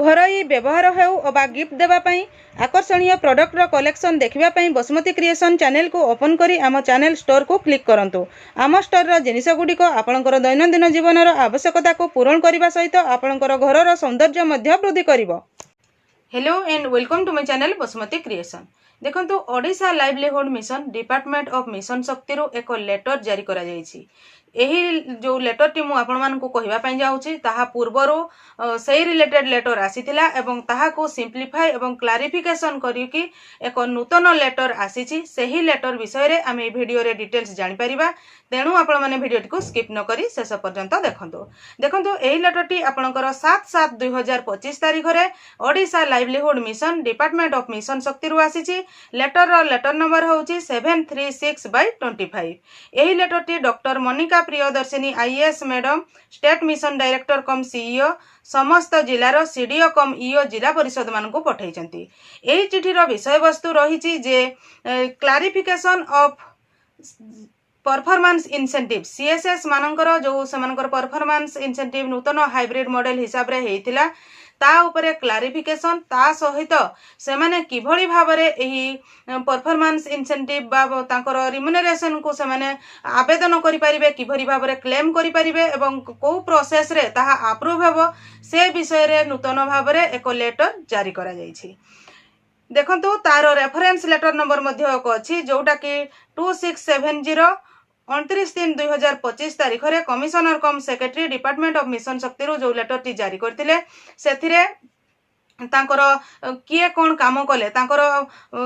घरोई व्यवहार हेउ अबा गिफ्ट देवाई आकर्षणीय प्रोडक्टर कलेक्शन देखापी बसुमती क्रिएशन चैनल को ओपन करी आम चैनल स्टोर को क्लिक करंतु। आम स्टोर जिनसगुड़िक आपणकर दैनंदिन जीवन आवश्यकता को पूरण करने सहित आपणकर घर सौंदर्य वृद्धि करिवो। Hello and welcome to my channel Basumati creation. देखंतु Odisha livelihood mission department of mission Shakti रो एक लेटर जारी करा जायछि। एही जो लेटर टी मु आपण मान को कहबा पई जाउछि ताहा पूर्वरो सेही रिलेटेड लेटर आसीथिला एवं ताहा को सिंप्लीफाई एवं क्लारिफिकेशन करी कि एक नूतन लेटर आसीछि। सेही लेटर विषय रे आमे वीडियो रे डिटेल्स जानि परिबा, तेणु आपण माने वीडियो को स्किप न करी शेष पर्यंत देखंतु। देखंतु एही लेटर टी आपणकर 7/7/2025 तारिख रे Odisha livelihood mission department of mission Shakti रु आसीछि। लेटर नंबर होउछि 736/25। एही लेटर टी doctor Monika Priyadarshini IAS madam state mission director cum CEO समस्त जिलार सीडीओ कम ईओ जिला परिषद मान को पठाइछंती। एही चिठीर विषय वस्तु रहिछि जे clarification of performance incentive CSS मानकर जो समानकर परफॉर्मेंस इंसेंटिव नूतन हाइब्रिड मॉडल हिसाब रे हेइतिला ता उपरे क्लारिफिकेशन ता सहित से माने किभଳି भाबरे एही परफॉर्मेंस इंसेंटिव बा तांकर रिम्यूनरेशन को से माने आवेदन करि परिबे, किभଳି भाबरे क्लेम करि परिबे एवं को प्रोसेस रे ताहा अप्रूव हेबो से विषय रे नूतन भाबरे एक लेटर जारी करा जायछि। देखंतु तार रेफरेंस लेटर नंबर मध्ये एक अछि जोटा कि 2670 29/3/2025 तारिख रे commissioner come secretary department of mission Shakti रो जो लेटर टी जारी करथिले सेथिरे तांकर किए कोन काम कले तांकर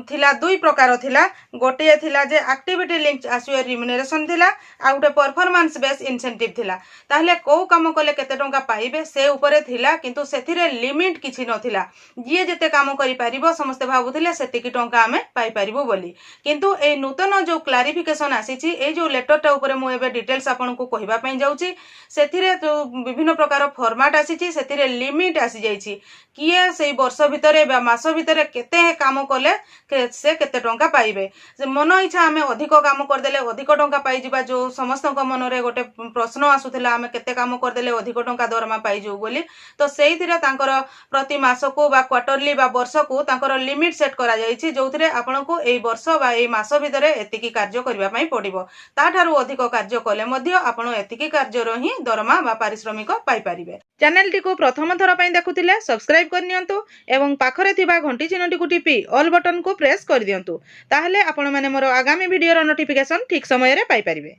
थिला दुई प्रकार थिला। गोटे थिला जे एक्टिविटी लिंक एसयूआर रिम्यूनरेशन थिला आ गोटे परफॉर्मेंस बेस इंसेंटिव थिला। ताहले को काम कले केते टंका पाइबे से ऊपर थिला, किंतु सेथिरे लिमिट किछि नथिला। जे जेते काम करि पारिबो समस्त भाबुथिले सेतिकी टंका हमें पाइ पारिबो बोली। किंतु ए नूतन जो क्लारिफिकेशन आसीछि ए जो लेटरटा ऊपर मु एबे डिटेल्स आपन को कहबा पई जाउछि। सेथिरे जो विभिन्न प्रकार फॉर्मेट आसीछि सेथिरे लिमिट आसी जाइछि किए से वर्ष भितरे बा मास भितरे केते काम कले से केते टंका पाइबे। से मन इच्छा आमे अधिक काम कर देले अधिक टंका पाइ जिबा जो समस्त मन रे गोटे प्रश्न आसुथिला आमे केते काम कर देले अधिक टंका दरमा पाइ जो बोली। तो सेहिथिरे तांकर प्रति मास को बा क्वार्टरली बा वर्ष को तांकर लिमिट सेट करा जाइछि जोथिरे आपन को एई वर्ष बा एई मास भितरे एतिकी कार्य करबा पई पडिबो। ताठारु अधिक कार्य कले मध्ये आपन एतिकी कार्य रो ही दरमा बा पारिश्रमिक पाइ परिबे। चैनल टी को प्रथम थर पई देखुथिले सब्सक्राइब करनियंतु एवं पाखरे थिबा घंटी चिन्हटी को टिपी ऑल बटन को प्रेस कर दियंतु। ताहले आपण माने मोर आगामी वीडियो रो नोटिफिकेशन ठीक समय रे पाइ परिबे।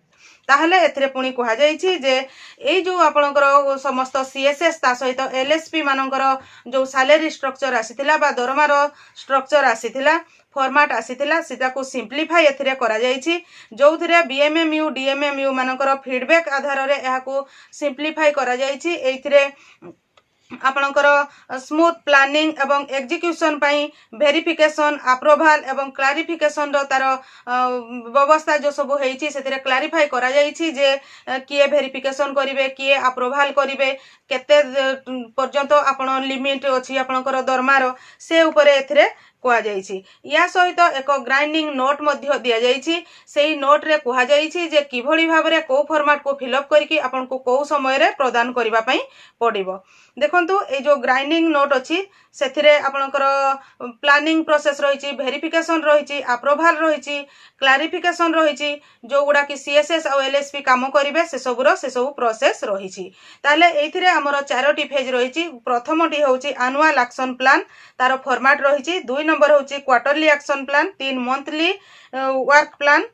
ताहले एथरे पुणी कहा जाइछि जे एई जो आपणकर समस्त सीएसएस ता सहित एलएसपी मानकर जो सैलरी स्ट्रक्चर आसीथिला बा दरमार स्ट्रक्चर आसीथिला फॉर्मेट आसीथिला सीता को सिंप्लीफाई एथिरे करा जाइछि जोथिरे बीएमएमयू डीएमएमयू मानकर फीडबैक आधार रे एहा को सिंप्लीफाई करा जाइछि। एथिरे आपणकर स्मूथ प्लानिंग एवं एग्जीक्यूशन पाई वेरिफिकेशन अप्रूवल एवं क्लारिफिकेशन रो तार व्यवस्था जो सब हेछि सेतिरे क्लारिफाई करा जाइछि जे किए वेरिफिकेशन करिवे किए अप्रूवल करिवे केते पर्यंत आपण लिमिट अछि आपणकर दरमार से ऊपर एथिरे कहा जाइछि। या सहित एक ग्राइंडिंग नोट मध्य दिया जाइछि। सेही नोट रे कहा जाइछि जे किभଳି भाबरे को फॉर्मेट को फिल अप करके आपन को को समय रे प्रदान करिबा पई पडिबो। देखंतु ए जो ग्राइंडिंग नोट अछि सेथिरे आपनकर प्लानिंग प्रोसेस रहिछि, वेरिफिकेशन रहिछि, अप्रूवल रहिछि, क्लारिफिकेशन रहिछि जो गुडा कि सीएसएस और एलएसपी काम करिवे से सब प्रोसेस रहिछि। ताले एथिरे हमर चारोटी फेज रहिछि। प्रथमटी होछि एनुअल एक्शन प्लान तार फॉर्मेट रहिछि, 2 नंबर होछि quarterly action plan, 3 monthly work plan,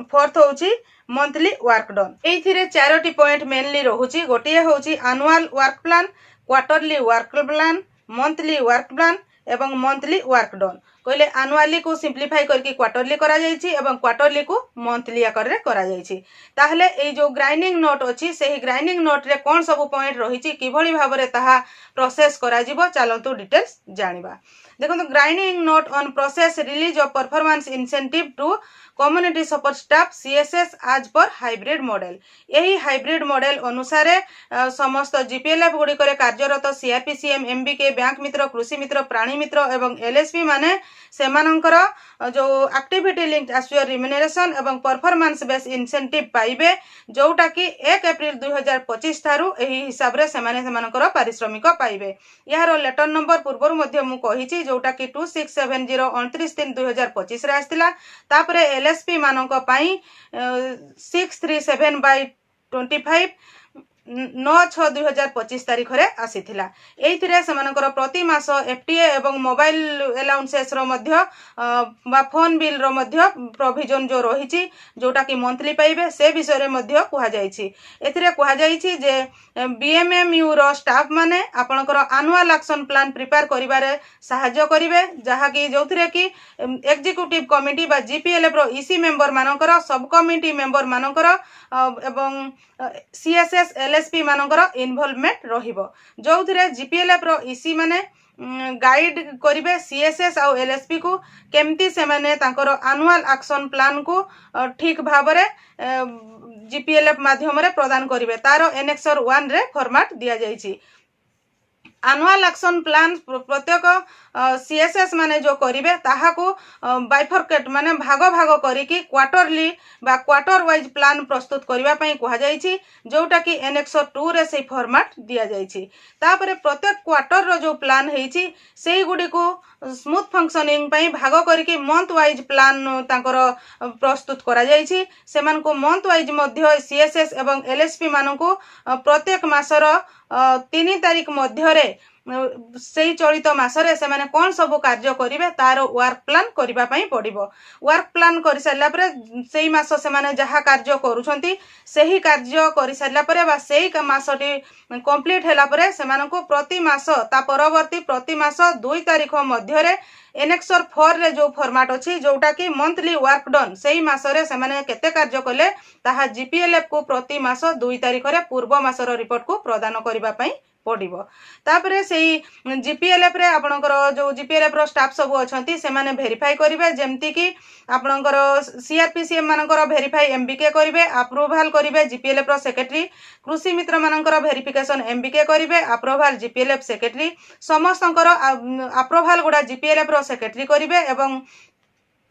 4th होछि मंथली वर्क डन। एथिरे चारोटी पॉइंट मेनली रहुछि। गोटिए होछि annual work plan, quarterly work plan, monthly work plan एवं मंथली वर्क डन। कहले एनुअली को सिंप्लीफाई करके क्वार्टरली करा जाइछि एवं क्वार्टरली को मंथली आकर रे करा जाइछि। ताहले ए जो ग्राइंडिंग नोट अछि सेही ग्राइंडिंग नोट रे कोन सब पॉइंट रहिछि किभଳି भाबरे ताहा प्रोसेस करा जिवो चलंतु डिटेल्स जानिबा। देखो grinding note on process release of performance incentive to community support staff CSS आज पर हाइब्रिड मॉडल। यही हाइब्रिड मॉडल अनुसार समस्त जीपीएलएफ गुड़ी कार्यरत सीआरपीसीएम एमबीके बैंक मित्र कृषि मित्र प्राणी मित्र एवं एलएसपी माने सेमानंकर जो एक्टिविटी लिंक एसयूआर रिम्यूनरेशन एवं परफॉर्मेंस बेस इंसेंटिव पाइबे जोटा कि 1 एप्रिल 2025 थारू एही हिसाब रे सेमानकर पारिश्रमिक पाइबे। यार लेटर नंबर पूर्वर मध्य मु कहिछि जोटा कि 2670 29/3/2025 रे आस्तिला। तापरे एलएसपी मानक पई 637/25 9/6/2025 तारीख रे आसीथिला। एइथिरे सेमानकर प्रति मास एफटीए एवं मोबाइल अलाउंसेस रो मध्य बा फोन बिल रो मध्य प्रोविजन जो रहिछि जोटा कि मंथली पाइबे से विषय रे मध्य कुहा जाइछि। एथिरे कुहा जाइछि जे बीएमएमयू रो स्टाफ माने आपनकर एनुअल एक्शन प्लान प्रिपेयर करिबारे सहाय्य करिवे जहा कि जोथिरे कि एग्जीक्यूटिव कमिटी बा जीपीएलएफ रो ईसी मेंबर मानकर सब कमिटी मेंबर मानकर एवं सीएसएस एलएसपी मानकर इन्वॉल्वमेंट रहिबो जोथिरे जीपीएलएफ रो ईसी माने गाइड करिवे सीएसएस और एलएसपी को केमती से माने तांकर एनुअल एक्शन प्लान को ठीक भाबरे जीपीएलएफ माध्यम रे प्रदान करिवे। तारो एनेक्सर 1 रे फॉर्मेट दिया जाइछि। एनुअल एक्शन प्लान प्रत्येक सीएसएस माने जो करिवे ताहा को बाइफरकेट माने भाग भाग करिकी क्वार्टरली बा क्वार्टर वाइज प्लान प्रस्तुत करिवा पई कुहा जाइछि जोटा कि एनेक्सर 2 रे से फॉर्मेट दिया जाइछि। तापरे प्रत्येक क्वार्टर रो जो प्लान हेछि सेही गुडी को स्मूथ फंक्शनिंग पई भाग करिकी मंथ वाइज प्लान तांकर प्रस्तुत करा जाइछि। सेमान को मंथ वाइज मध्य सीएसएस एवं एलएसपी मानन को प्रत्येक मासर 3 तारीख मध्य रे सेही चलित मासरे से माने कोन सब कार्य करिवे तार वर्क प्लान करिबा पई पड़िबो। वर्क प्लान करि सारला परे सेही मास से माने जहा कार्य करूछंती सेही कार्य करि सारला परे बा सेही मासटी कंप्लीट हैला परे से मानको प्रति मास ता परवर्ती प्रति मास 2 तारीख मध्य रे एनेक्सर 4 रे जो फॉर्मेट अछि जोटा कि मंथली वर्क डन सेही मासरे से माने केते कार्य कले ताहा जीपीएलएफ को प्रति मास 2 तारीख रे पूर्व मासर रिपोर्ट को प्रदान करिबा पई पड़िबो। तापरे सेही जीपीएलएफ रे आपनकर जो जीपीएलएफ रो स्टाफ सब अछंती से माने वेरीफाई करिवे जेमति कि आपनकर सीआरपीसीएम मानकर वेरीफाई एमबीके करिवे अप्रूवल करिवे जीपीएलएफ रो सेक्रेटरी कृषि मित्र मानकर वेरिफिकेशन एमबीके करिवे अप्रूवल जीपीएलएफ सेक्रेटरी समस्तंकर अप्रूवल गुडा जीपीएलएफ रो सेक्रेटरी करिवे एवं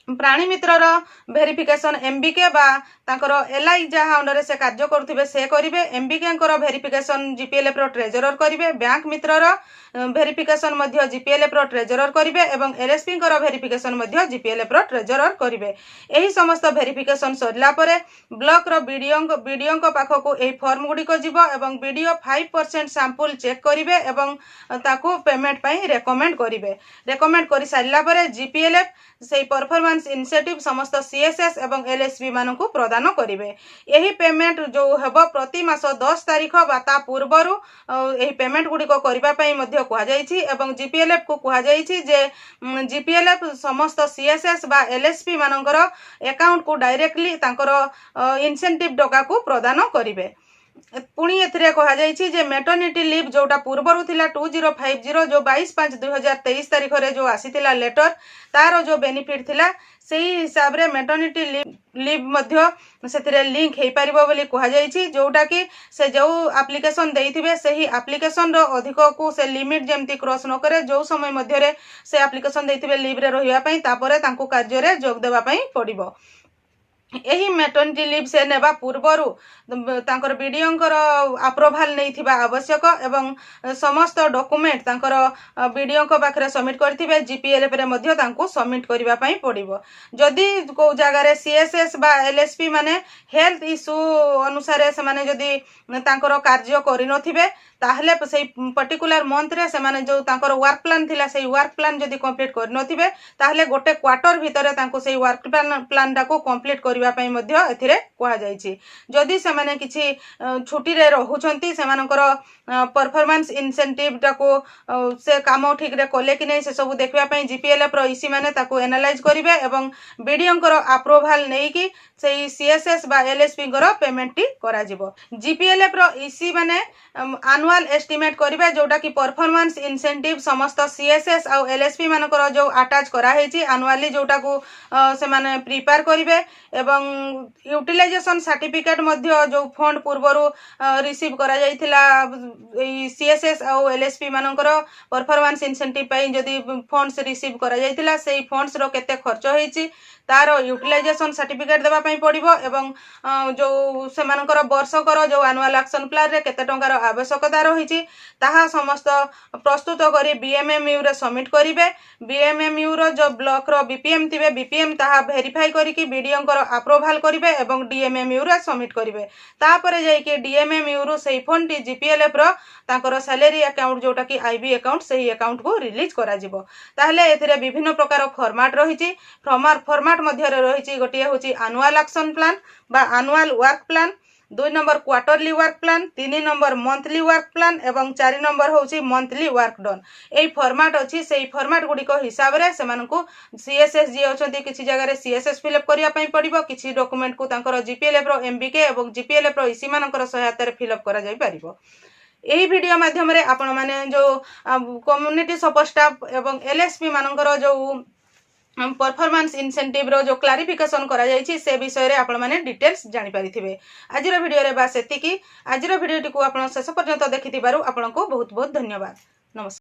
प्राणी मित्र रो वेरिफिकेशन एमबीके बा तांकर एलआई जहा अंडर से कार्य करथिबे से करिवे एमबीके कर वेरिफिकेशन जीपीएलएफ रो ट्रेजरर करिवे बैंक मित्र रो वेरिफिकेशन मध्य जीपीएलएफ रो ट्रेजरर करिवे एवं एलएसपी कर वेरिफिकेशन मध्य जीपीएलएफ रो ट्रेजरर करिवे। एही समस्त वेरिफिकेशन सरला परे ब्लॉक रो बीडीओ को पाखो को एही फॉर्म गुडी को जिवो एवं बीडीओ 5% सैंपल चेक करिवे एवं ताको पेमेंट पई रेकमेंड करि सारला परे जीपीएलएफ सेही परफॉर्मेंस इंसेंटिव समस्त सीएसएस एवं एलएसपी मानन को प्रदान करिवे। एही पेमेंट जो हेबो प्रति मास 10 तारीख बाता पूर्वरु एही पेमेंट गुडी को करिबा पई मध्य कुहा जाइछि एवं जीपीएलएफ को कुहा जाइछि जे जीपीएलएफ समस्त सीएसएस बा एलएसपी मानकर अकाउंट को डायरेक्टली तांकर इंसेंटिव टका को प्रदान करिवे। पुणी एथिरे कहा जाइछि जे मैटरनिटी लीव जोटा पूर्वरु थिला 2050 जो 22/5/2023 तारीख रे जो आसीथिला लेटर तारो जो बेनिफिट थिला सेही हिसाब रे मैटरनिटी लीव मध्य सेथिरे लिंक हेई परिबो बोली कहा जाइछि जोटा कि से जो एप्लीकेशन देइथिबे सेही एप्लीकेशन रो अधिक को से लिमिट जेमती क्रॉस न करे जो समय मध्य रे से एप्लीकेशन देइथिबे लीव रे रहिबा पई तापरे तांको कार्य रे जोग देबा पई पड़िबो। एही मैटरनिटी लीव से नेबा पूर्वरु तांकर बीडीओंकर अप्रूवल नैथिबा आवश्यक एवं समस्त डॉक्यूमेंट तांकर बीडीओ को पाखरे सबमिट करथिबे जीपीएलएफ रे मध्य तांको सबमिट करिबा पई पड़िबो। जदी को जगह रे सीएसएस बा एलएसपी माने हेल्थ इशू अनुसार से माने जदी तांकर कार्य करि नथिबे ताहले सेही पर्टिकुलर मंथ रे से माने जो तांकर वर्क प्लान थिला सेही वर्क प्लान जदी कंप्लीट करि नथिबे ताहले गोटे क्वार्टर भितरे तांको सेही वर्क प्लान टाको कंप्लीट करिबा पई मध्य एथिरे कुहा जाइछि। जदी से माने किछि छुट्टी रे रहुछंती से मानकर परफॉर्मेंस इंसेंटिव टाको से काम ठीक रे कोले कि नै से सब देखबा पई जीपीएलएफ रो ईसी माने ताको एनालाइज करिवे एवं बीडीओंकर अप्रूवल नै कि सेही सीएसएस बा एलएसपी कर पेमेंट टी करा जिवो। जीपीएलएफ रो ईसी माने एनुअल आनुआल एस्टिमेट करेंगे जोटा कि परफॉर्मेंस इंसेंटिव समस्त सीएसएस आउ एलएसपी मानकर जो अटैच कराई आनुआली जोटा को से माने प्रिपेयर करेंगे एवं यूटिलाइजेशन सर्टिफिकेट मध्य जो फंड पूर्वर रिसीव करा जाइथिला सीएसएस आउ एलएसपी मानकर परफॉर्मेंस इंसेंटिव पाई जदि फंड्स रिसीव करा जाइथिला सेही फंड्स रो केते खर्च होईची तार यूटिलाइजेशन सर्टिफिकेट देवा पाई पड़िबो एवं जो से मानकर वर्षकर जो एनुअल एक्शन प्लान रे केते टंकार आवश्यकता रही ताहा समस्त प्रस्तुत करी बीएमएमयू रे सबमिट करिवे बीएमएमयू रो जो ब्लॉक रो बीपीएम थिबे बीपीएम ताहा वेरीफाई करिकि बीडीओ अप्रूवल करिवे एवं डीएमएमयू रे सबमिट करिवे तापरे जाई कि डीएमएमयू रो सेही फंड टी जीपीएलएफ रो तांकर सैलरी अकाउंट जोटा कि आईबी अकाउंट सेही अकाउंट को रिलीज करा जिवो ताहले एथिरे विभिन्न प्रकार फॉर्मेट रही फॉर्मेट मध्य रही गोटे हूँ एनुअल एक्शन प्लान बा annual work plan 2 number quarterly work plan 3 number monthly work plan एवं 4 नंबर हूँ मंथली वर्क डन यही फॉर्मेट अच्छी से फॉर्मेट गुड़िक हिसाब से सीएसएस जी अच्छा किसी जगह सीएसएस फिलअप करने पड़ो किसी डॉक्यूमेंट को तांकर जीपीएलएफ रो एमबीके और जीपीएलएफ रो इसी मानकर सहायता फिलअप करा जाई परिबो यही वीडियो माध्यम रे आपण माने जो कम्युनिटी सपोर्ट स्टाफ एवं एलएसपी मानकर जो परफॉर्मेंस इंसेंटिव रो जो क्लारिफिकेशन करा जायछि से विषय रे आपण माने डिटेल्स जानि परिथिबे आजिर वीडियो रे बास एतिकी आजिर वीडियो टी को आपण शेष पर्यंत देखिथिबारु आपण को बहुत बहुत धन्यवाद नमस्कार।